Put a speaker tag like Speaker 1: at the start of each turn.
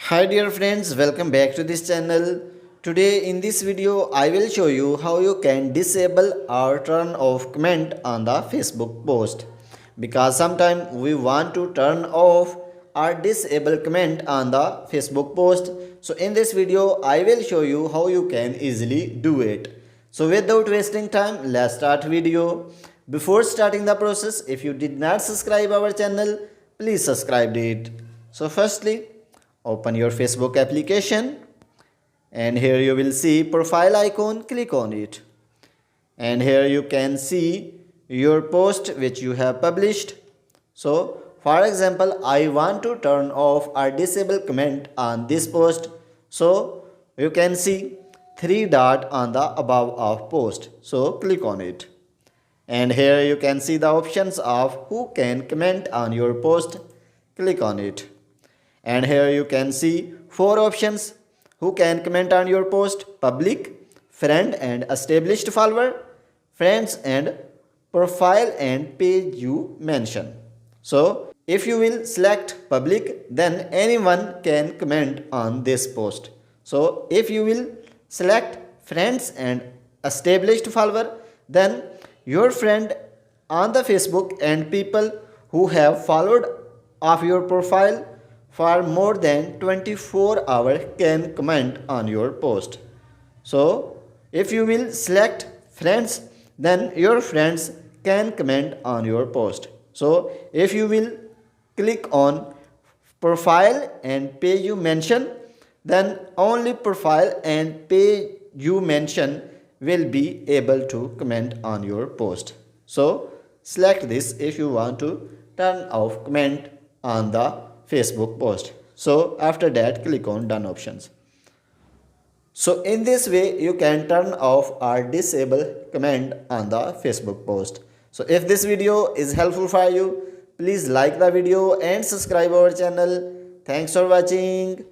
Speaker 1: Hi dear friends, welcome back to this channel. Today in this video I will show you how you can disable or turn off comment on the Facebook post. Because sometimes we want to turn off or disable comment on the Facebook post. So in this video I will show you how you can easily do it. So without wasting time, let's start video. Before starting the process, if you did not subscribe our channel, please subscribe it. So firstly, open your Facebook application and here you will see profile icon. Click on it and here you can see your post which you have published. So for example, I want to turn off or disable comment on this post. So you can see three dot on the above of post. So click on it and here you can see the options of who can comment on your post. Click on it and here you can see four options: who can comment on your post, public, friend and established follower, friends and profile and page you mention. So if you will select public, then anyone can comment on this post. So if you will select friends and established follower, then your friend on the Facebook and people who have followed of your profile for more than 24 hours can comment on your post. So if you will select friends, then your friends can comment on your post. So if you will click on profile and page you mention, then only profile and page you mention will be able to comment on your post. So select this if you want to turn off comment on the Facebook post. So after that, click on done options. So in this way you can turn off or disable comment on the Facebook post. So if this video is helpful for you, please like the video and subscribe our channel. Thanks for watching.